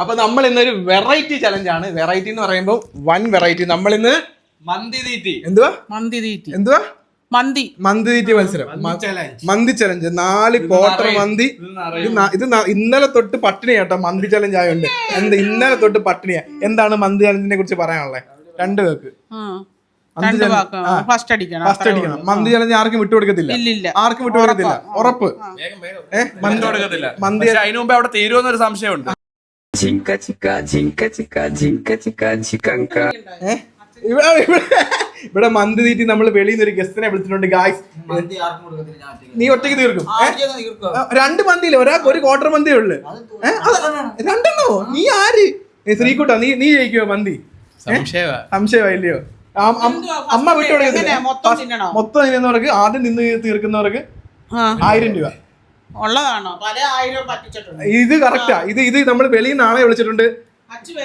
അപ്പൊ നമ്മൾ ഇന്നൊരു വെറൈറ്റി ചലഞ്ചാണ്. വെറൈറ്റി എന്ന് പറയുമ്പോൾ വൺ വെറൈറ്റി. നമ്മൾ ഇന്ന് മന്തി തീറ്റി. എന്തുവാ മന്തി മന്തി തീറ്റി മത്സരം, മന്തി ചലഞ്ച്. 4 ക്വാർട്ടർ മന്തി. ഇത് ഇന്നലെ തൊട്ട് പട്ടിണി കേട്ടോ, മന്തി ചലഞ്ച് ആയതുകൊണ്ട്. ഇന്നലെ തൊട്ട് പട്ടിണിയാ. എന്താണ് മന്തി ചലഞ്ചിനെ കുറിച്ച് പറയാനുള്ളത്? 2 പേർക്ക് ഫസ്റ്റ് അടിക്കണം. മന്തി ചലഞ്ച് ആർക്കും വിട്ടുകൊടുക്കത്തില്ല. ആർക്കും വിട്ടുകൊടുക്കത്തില്ല, ഉറപ്പ്. മന്തി കൊടുക്കത്തില്ല. അതിനു മുമ്പ് അവിടെ തീരുമെന്നൊരു സംശയമുണ്ട്. ഇവിടെ മന്തി തീറ്റി നമ്മൾ വെളിയിൽ നിന്ന് ഒരു ഗസ്റ്റിനെ വിളിച്ചിട്ടുണ്ട് ഗായ്സ്. നീ ഒറ്റയ്ക്ക് തീർക്കും? 2 മന്തിയില്ല, ഒരാൾക്ക് 1 ക്വാർട്ടർ മന്തിയേ ഉള്ളു. 2 നീ ആര്? ശ്രീകുട്ടാ, നീ ജയിക്കുവോ മന്തി? സംശയമായില്ലയോ? അമ്മ വിട്ടുകൊടുക്കത്തില്ല. മൊത്തം തിന്നുന്നവർക്ക്, ആദ്യം നിന്ന് തീർക്കുന്നവർക്ക് 1000 രൂപ ഉള്ളതാണോ? പല 1000 പറ്റിച്ചിട്ടുണ്ട്. ഇത് കറക്റ്റാ. ഇത് നമ്മൾ വെളിയിൽ നിന്ന് ആളെ വിളിച്ചിട്ടുണ്ട്.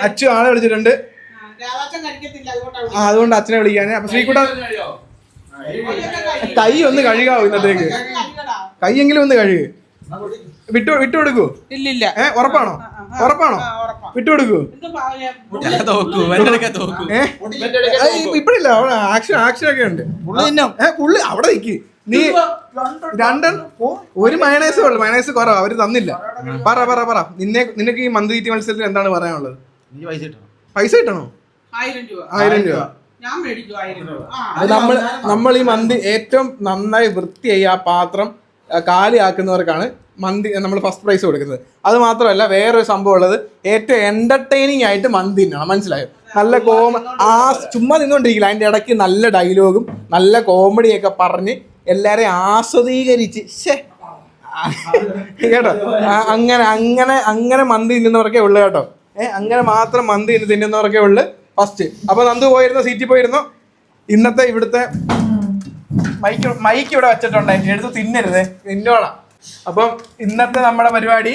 അച്ചു ആളെ വിളിച്ചിട്ടുണ്ട്. അതുകൊണ്ട് അച്ഛനെ വിളിക്കാന്. അപ്പൊ ശ്രീകുട്ട കൈ ഒന്ന് കഴുകാവോ ഇന്നത്തേക്ക്? കൈയെങ്കിലും ഒന്ന് കഴുകു. വിട്ടുകൊടുക്കൂ? ഇല്ലില്ല. ഉറപ്പാണോ? വിട്ടുകൊടുക്കൂ? ഇപ്പഴില്ല, ആക്ഷൻ ഒക്കെ ഉണ്ട്. പുള്ളി അവിടെ നിൽക്ക്. നീ 2 ഒരു മയണൈസേ ഉള്ളു. മയണൈസ് കുറവാ, അവര് തന്നില്ല. പറ നിനക്ക് ഈ മന്തി തീറ്റി മത്സരത്തിൽ എന്താണ് പറയാനുള്ളത്? പൈസ കിട്ടണോ? 1000 രൂപ. നമ്മൾ ഈ മന്തി ഏറ്റവും നന്നായി വൃത്തിയായി ആ പാത്രം കാലിയാക്കുന്നവർക്കാണ് മന്തി നമ്മൾ ഫസ്റ്റ് പ്രൈസ് കൊടുക്കുന്നത്. അത് മാത്രമല്ല, വേറൊരു സംഭവം ഉള്ളത്, ഏറ്റവും എന്റർടൈനിങ് ആയിട്ട് മന്തി തിന്നണം. മനസ്സിലായോ? നല്ല ചുമ്മാ നിന്നോണ്ടിരിക്കില്ല, അതിന്റെ ഇടയ്ക്ക് നല്ല ഡയലോഗും നല്ല കോമഡിയൊക്കെ പറഞ്ഞ് എല്ലാരെയും ആസ്വദീകരിച്ച് കേട്ടോ. അങ്ങനെ മന്തി തിന്നുന്നവർക്കേ ഉള്ളു കേട്ടോ. അങ്ങനെ മാത്രം മന്തി തിന്നുന്നവർക്കേ ഉള്ളു ഫസ്റ്റ്. അപ്പൊ നന്ദു പോയിരുന്നോ? സീറ്റിൽ പോയിരുന്നോ? ഇന്നത്തെ ഇവിടുത്തെ മൈക്ക് ഇവിടെ വെച്ചിട്ടുണ്ട്, എടുത്ത് തിന്നരുതേ, തിന്നോളാം. അപ്പം ഇന്നത്തെ നമ്മുടെ പരിപാടി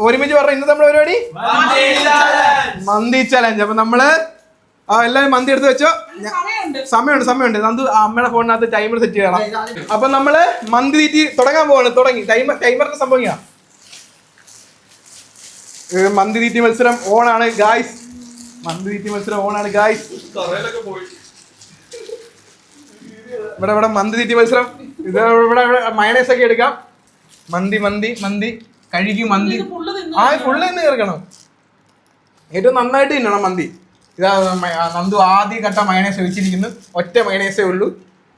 ഒരുമിച്ച് പറഞ്ഞ ഇന്നത്തെ നമ്മുടെ പരിപാടി മന്തി ചലഞ്ച്. അപ്പൊ നമ്മള് എല്ലാവരും മന്തി എടുത്ത് വെച്ചോ. സമയമുണ്ട്. നന്ദു അമ്മയുടെ ഫോണിനകത്ത് ടൈമർ സെറ്റ് ചെയ്യണം. അപ്പൊ നമ്മള് മന്തി തീറ്റി തുടങ്ങാൻ പോവാണ്. ടൈമറിന്റെ സംഭവം മന്തി തീറ്റി മത്സരം ഓണാണ് ഗായ്സ്. ഇവിടെ മന്തി തീറ്റി മത്സരം. ഇവിടെ മയണൈസ് ഒക്കെ എടുക്കാം. മന്തി കഴുകി മന്തി ഫുള്ള് നിന്ന് തീർക്കണം. ഏറ്റവും നന്നായിട്ട് തിന്നണം മന്തി. ഇതാ നന്ദു ആദ്യ ഘട്ട മയണൈസ് ഒഴിച്ചിരിക്കുന്നു. ഒറ്റ മയണൈസേ ഉള്ളൂ.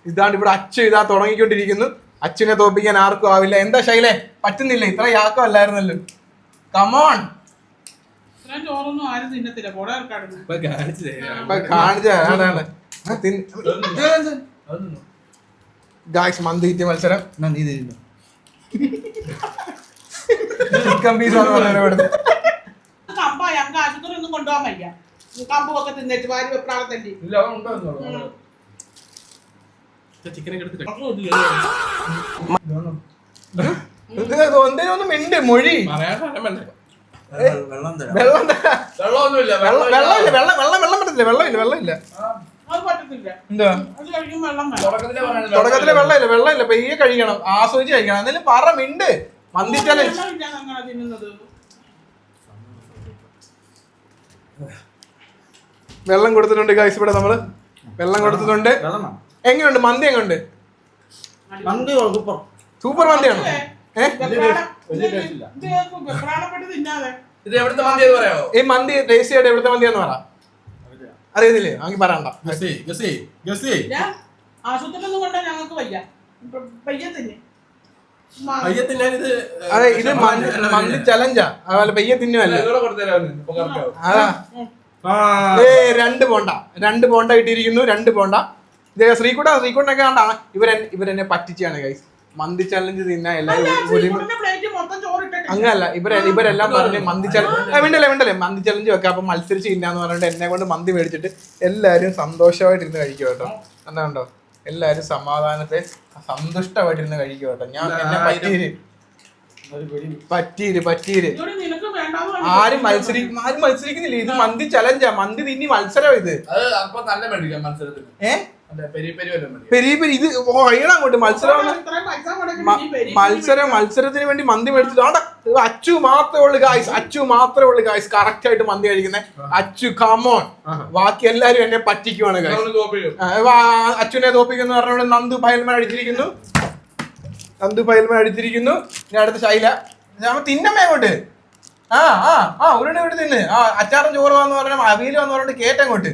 ഇതാണ് ഇവിടെ അച്ചു തുടങ്ങിക്കൊണ്ടിരിക്കുന്നു. അച്ഛനെ തോപ്പിക്കാൻ ആർക്കും ആവില്ല. എന്താ ശൈലേ, പറ്റുന്നില്ല? ഇത്ര യാക്കം അല്ലായിരുന്നല്ലോ. കമോൺ ഗായ്സ്, മന്തി തീറ്റി മത്സരം. ചിക്കൻ പീസ് ആണ് പറയുന്നത്. ഒന്നിനൊന്നും മിണ്ട് മൊഴി. വെള്ളമില്ല. എന്താ തുടക്കത്തില് വെള്ളമില്ല. പെയ്യെ കഴിക്കണം, ആസ്വദിച്ച് കഴിക്കണം. എന്നാലും പറ മിണ്ട്. മന്തി ചലഞ്ച്. വെള്ളം കൊടുത്തിട്ടുണ്ട് ഗൈസ്. ഇവിടെ നമ്മള് വെള്ളം കൊടുത്തിട്ടുണ്ട്. എങ്ങനെയുണ്ട് മന്തി? എങ്ങനെയുണ്ട്? സൂപ്പർ മന്തിയാണോ? ഈ മന്തി ടേസ്റ്റ് ചെയ്തിട്ട് എവിടുത്തെ മന്തിയാന്ന് പറ. അറിയത്തില്ലേ? അങ്ങനെ പറയണ്ട. അതെ, ഇത് മന്തി ചലഞ്ചാ. അതുപോലെ പയ്യെ തിന്നുമല്ലേ. 2 പോണ്ട കിട്ടിയിരിക്കുന്നു. 2 പോണ്ട. ശ്രീകുട്ടൊക്കെ കണ്ടാണ് ഇവരെന്നെ പറ്റിച്ചാണ് ഗൈസ്. മന്തി ചലഞ്ച് തിന്നാൻ എല്ലാവരും അങ്ങനല്ല. ഇവരെല്ലാം പറഞ്ഞ് മന്തി ചലഞ്ച് വേണ്ടല്ലേ മന്തി ചലഞ്ച് വെക്കാം. അപ്പൊ മത്സരിച്ച് തിന്നാന്ന് പറഞ്ഞിട്ട് എന്നെ കൊണ്ട് മന്തി മേടിച്ചിട്ട് എല്ലാവരും സന്തോഷമായിട്ട് ഇരുന്ന് കഴിക്കും കേട്ടോ. എന്താണ്ടോ, എല്ലാവരും സമാധാനത്തെ സന്തുഷ്ടമായിട്ടിരുന്ന് കഴിക്കും കേട്ടോ. ഞാൻ എന്നെ പറ്റീര് ആരും മത്സരിക്കുന്നില്ല. ഇത് മന്തി ചലഞ്ചാ, മന്തി തിന്നി മത്സരം. ഇത് പെരി പെരി ഇത് അങ്ങോട്ട് മത്സരത്തിന് വേണ്ടി മന്തി മേടിച്ചിട്ട് അച്ചു മാത്രമേ ഉള്ളു ഗായ്സ് കറക്റ്റ് ആയിട്ട് മന്തി കഴിക്കുന്നത്. അച്ചു കമോൺ, ബാക്കി എല്ലാരും എന്നെ പറ്റിക്കുവാണ് ഗായ്സ്. അച്ചുനെ തോപ്പിക്കുന്ന പറഞ്ഞ നന്ദു പയൽമാൻ അടിച്ചിരിക്കുന്നു. ഇനി അടുത്ത ശൈല തിന്നമ്മ അങ്ങോട്ട്. ഉരുണ്ട് ഇവിടെ തിന്ന്. അച്ചാറും ചോറ് വന്ന് പറഞ്ഞ അവിയൽ വന്ന് പറഞ്ഞിട്ട് കേട്ടങ്ങോട്ട്.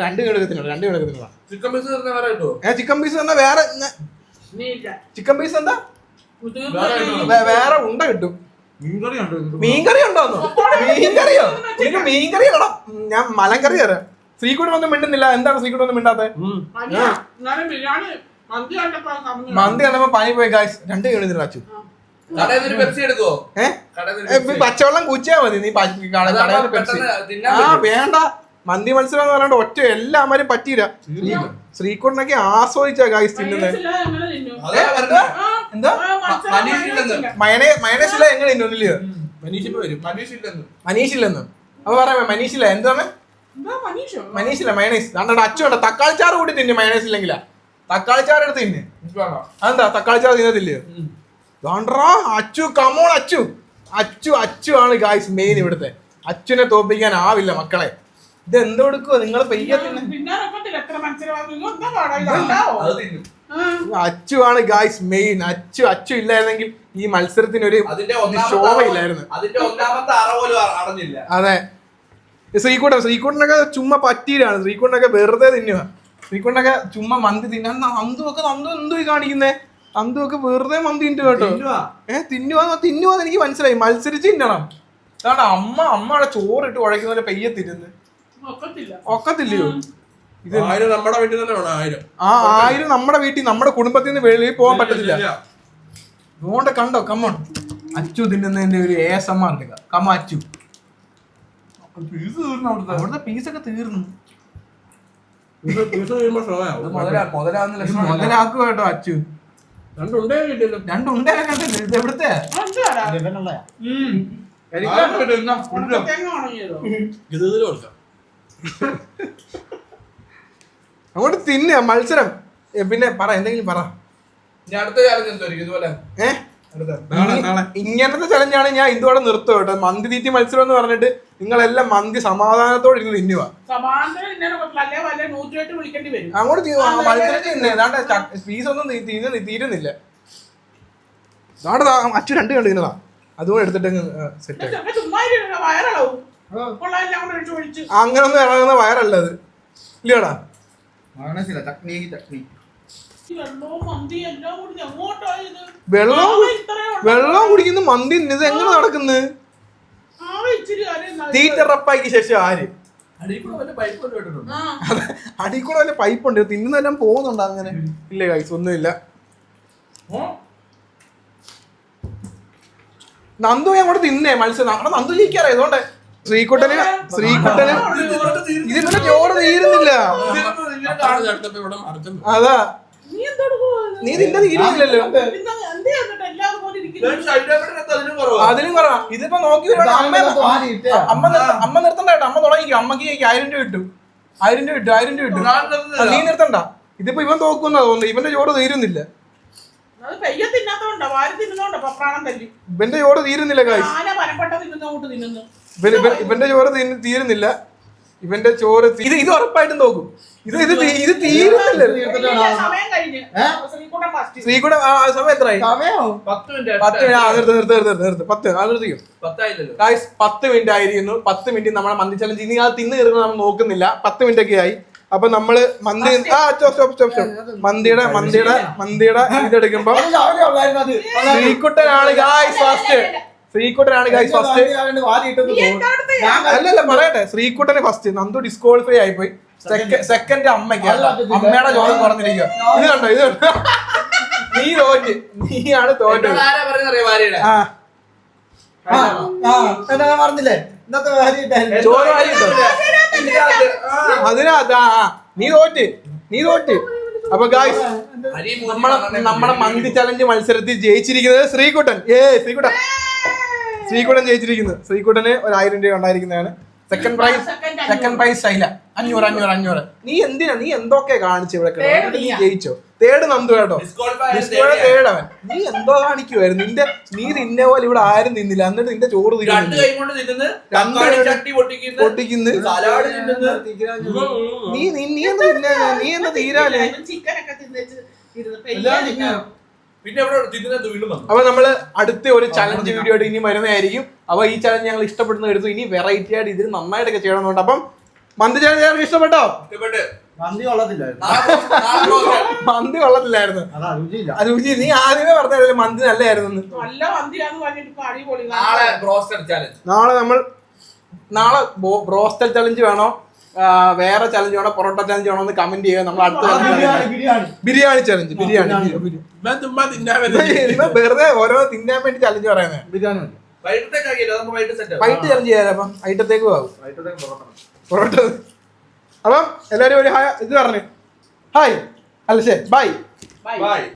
രണ്ട് കിടക്കത്തിനുള്ള ചിക്കൻ പീസ് തന്നാ വേറെ ചിക്കൻ പീസ് എന്താ വേറെ ഉണ്ട കിട്ടും. മീൻകറി ഉണ്ടോന്നോ? മീൻകറി അല്ലടാ, ഞാൻ മലങ്കറി തരാം. ശ്രീകുട്ടൻ ഒന്നും മിണ്ടുന്നില്ല. എന്താണ് ശ്രീകുട്ടൻ ഒന്നും മിണ്ടാത്തെ? മന്തി കണ്ടപ്പോ പനി പോയി ഗായ്സ്. 2 കിടന്നില്ല അച്ചു. പച്ചവെള്ളം കുച്ചിയാ മതി. നീ പെപ്സി വേണ്ട. മന്തി മത്സരം എന്ന് പറഞ്ഞിട്ട് ഒറ്റ എല്ലാവരും പറ്റീല. ശ്രീകുട്ടനൊക്കെ ആസ്വദിച്ച ഗായ്സ് തിന്നുന്നത്. എന്താ മയണേസില എങ്ങനെ തിന്നൊന്നില്ലയോ? മനീഷില്ലെന്ന് അപ്പൊ പറയാ മനീഷില്ല. എന്താണ് മനീഷില്ല മയണേസ്. അച്ചു വേണ്ട തക്കാളി ചാറ് കൂടി തിന്നു. മയണേസ് ഇല്ലെങ്കിലാ തക്കാളി ചാറ് എടുത്ത് തിന്നു. അതെന്താ തക്കാളി ചാറ് തിന്നത്തില്ലയോ? അച്ചു കമോൺ. അച്ചു ആണ് ഗായ്സ് മെയിൻ ഇവിടുത്തെ. അച്ചുനെ തോപ്പിക്കാൻ ആവില്ല മക്കളെ. ഇത് എന്തോ എടുക്കുവോ നിങ്ങൾ? അച്ചു ആണ് ഗായ്സ് മെയിൻ. അച്ചു ഇല്ലായിരുന്നെങ്കിൽ ഈ മത്സരത്തിന് ഒരു ശോഭയില്ലായിരുന്നു. അതെ, ശ്രീകുട്ടനൊക്കെ ചുമ്മാ പറ്റീരാണ്. ശ്രീകുട്ടനൊക്കെ വെറുതെ തിന്നുക. ശ്രീകുട്ടനൊക്കെ ചുമ്മാ മന്തി തിന്നാൻ. അന്തുമൊക്കെ എന്തോ കാണിക്കുന്നേ? അന്തുമൊക്കെ വെറുതെ മന്തി തിന്നു കേട്ടോ. തിന്നുവാന്ന് എനിക്ക് മനസ്സിലായി. മത്സരിച്ച് തിന്നണം. അതാണ് അമ്മയുടെ ചോറിട്ട് ഉഴയ്ക്കുന്ന പെയ്യത്തിരുന്ന് ഒക്കത്തില്ലയോ? ഇത് 1000 നമ്മുടെ വീട്ടിൽ തന്നെ വേണം. 1000 നമ്മുടെ വീട്ടിൽ നമ്മുടെ കുടുംബത്തിൽ നിന്ന് വെളിയിൽ പോകാൻ പറ്റത്തില്ല. അതുകൊണ്ട് കണ്ടോ കമ്മൺ അച്ചു തിന്നുന്നതിന്റെ ഒരു ASMR എടുക്കുക. കമ്മ അച്ചു അവിടുത്തെ പീസൊക്കെ തീർന്നു. മുതലാക്കുക കേട്ടോ അച്ചു. 2 ഉണ്ടേ കണ്ടില്ല. ഇത് എവിടുത്തെ അങ്ങോട്ട് തിന്ന മത്സരം. പിന്നെ പറ, എന്തെങ്കിലും പറ. ഇങ്ങനത്തെ ചലഞ്ചാണ് ഞാൻ ഇതോടെ നിർത്തുക കേട്ടോ. മന്തി തീറ്റി മത്സരം എന്ന് പറഞ്ഞിട്ട് നിങ്ങളെല്ലാം മന്തി സമാധാനത്തോടെ ഇരുന്ന് തിന്നുക. അങ്ങോട്ട് മത്സരം തിന്നേ. പീസ് ഒന്നും തീരുന്നില്ല. അച്ചു 2 കണ്ടു തിന്നതാ. അതുകൊണ്ട് എടുത്തിട്ട് സെറ്റ്. അങ്ങനൊന്നും ഇറങ്ങുന്ന വയറല്ലത് ഇല്ലയോടാ. വെള്ളം കുടിക്കുന്ന മന്തി ഇത് എങ്ങനെ നടക്കുന്നത്? തീറ്ററപ്പായിക്ക് ശേഷം ആര് അടിക്കൂടെ വല്ല പൈപ്പുണ്ട്? തിന്നുന്നെല്ലാം പോകുന്നുണ്ട്. അങ്ങനെ ഇല്ല കൈസ് ഒന്നുമില്ല. നന്ദു അങ്ങോട്ട് തിന്നേ മത്സരം. നന്ദു ജയിക്കാറ. ഇതുകൊണ്ട് ശ്രീകുട്ടന് ഇതിന്റെ ചോറ് തീരുന്നില്ല. അതാ നീ തിന്നെ തീരുന്നില്ലല്ലോ. അതിലും കുറവാ. ഇതിപ്പോ നോക്കി അമ്മ നിർത്തണ്ട കേട്ടോ. അമ്മ തുടങ്ങിക്കോ. അമ്മക്ക് 1000 രൂപ കിട്ടും. 1000 രൂപ കിട്ടും. നീ നിർത്തണ്ട. ഇതിപ്പോ ഇവൻ തോക്കുന്ന തോന്നുന്നു. ഇവന്റെ ചോറ് തീരുന്നില്ല. ഇവന്റെ ചോറ് തീരുന്നില്ല ഗായ്സ്. ഇവന്റെ ചോറ് തീരുന്നില്ല. ഇവന്റെ ചോറ് ഇത് ഉറപ്പായിട്ടും തോക്കും. ഇത് തീരുന്നില്ല. ശ്രീകുട്ടൻ സമയം എത്രയായി? 10 മിനിറ്റ് ആയിരിക്കുന്നു. 10 മിനിറ്റ് നമ്മളെ മന്തി ചലഞ്ച്. ഇനി അത് തിന്ന് കയറുന്നത് നമ്മൾ നോക്കുന്നില്ല. 10 മിനിറ്റ് ഒക്കെ ആയി. അപ്പൊ നമ്മള് മന്തിയുടെ ഇതെടുക്കുമ്പോ ശ്രീകുട്ടനാണ് ഗായ്സ് ഫസ്റ്റ്. അല്ലല്ല പറയട്ടെ. ശ്രീകുട്ടന് ഫസ്റ്റ്. നന്ദു ഡിസ്ക്വാളിഫൈ ആയിപ്പോയി. സെക്കൻഡ് അമ്മയ്ക്ക്. അമ്മയുടെ ചോദ്യം കുറഞ്ഞിരിക്കുക. ഇത് കണ്ടോ? നീയാണ് തോറ്റത്. പറഞ്ഞില്ലേ ചോറ് വാരിട്ടോ അതിനകത്താ. നീ തോറ്റ്. അപ്പൊ ഗായ്സ് നമ്മുടെ മന്തി ചലഞ്ച് മത്സരത്തിൽ ജയിച്ചിരിക്കുന്നത് ശ്രീകുട്ടൻ ജയിച്ചിരിക്കുന്നു. ശ്രീകുട്ടന് 1000 രൂപ ഉണ്ടായിരിക്കുന്നതാണ്. Second prize Shaila 500. നീ എന്തിനാ നീ എന്തൊക്കെ കാണിച്ചു ഇവിടെ കിടന്ന്? നീ ജയിച്ചോ? തേർഡ് നന്ദു കേട്ടോ, തേർഡ് അവൻ. നീ എന്തോ കാണിക്കുവായിരുന്നു? നീ തിന്ന പോലെ ഇവിടെ ആരും തിന്നില്ല, എന്നിട്ട് നിന്റെ ചോറ് രണ്ട് കൈ കൊണ്ട് തിന്നുന്നു, തക്കാളി ചട്ടി പൊട്ടിക്കുന്നു. സലാഡ് തിന്നുന്നു. നീ എന്താ തീരാലേ? ചിക്കനൊക്കെ തിന്നിട്ട് പിന്നെ അവിടെ തിന്നുന്നത് വീണ്ടും വന്നു. അപ്പൊ നമ്മള് അടുത്ത ഒരു ചലഞ്ച് വീഡിയോ ആയിട്ട് ഇനി വരുന്നതായിരിക്കും. അപ്പൊ ഈ ചലഞ്ച് ഞങ്ങൾ ഇഷ്ടപ്പെടുന്ന എടുത്തു. ഇനി വെറൈറ്റി ആയിട്ട് ഇതിന് നന്നായിട്ടൊക്കെ ചെയ്യണമെന്നുണ്ട്. അപ്പം മന്തി ചലഞ്ച് ഞങ്ങൾക്ക് ഇഷ്ടപ്പെട്ടോ? മന്തി കൊള്ളത്തില്ലായിരുന്നു. മന്തി കൊള്ളത്തില്ലായിരുന്നു. അത് രുചി നീ ആദ്യമേ പറഞ്ഞാലേ മന്തി നല്ലതായിരുന്നു. നല്ല മന്തിയാന്ന് പറഞ്ഞിട്ട് ഇപ്പൊ അടിപൊളി. നാളെ ബ്രോസ്റ്റൽ ചലഞ്ച് വേണോ, വേറെ ചലഞ്ച് വേണോ, പൊറോട്ട ചലഞ്ച് വേണോ എന്ന് കമന്റ് ചെയ്യുക. നമ്മൾ അടുത്ത ബിരിയാണി ചലഞ്ച്. വെറുതെ ഓരോ തിന്നാൻ വേണ്ടി ചലഞ്ച് പറയുന്നത്. ബിരിയാണി വൈകിട്ട് ചലഞ്ച് ചെയ്യാം. അപ്പം വൈകിട്ടത്തേക്ക് പോകും പൊറോട്ട. അപ്പം എല്ലാരും ഒരു ഇത് പറഞ്ഞു ഹായ് അല്ല ശരി ബൈ.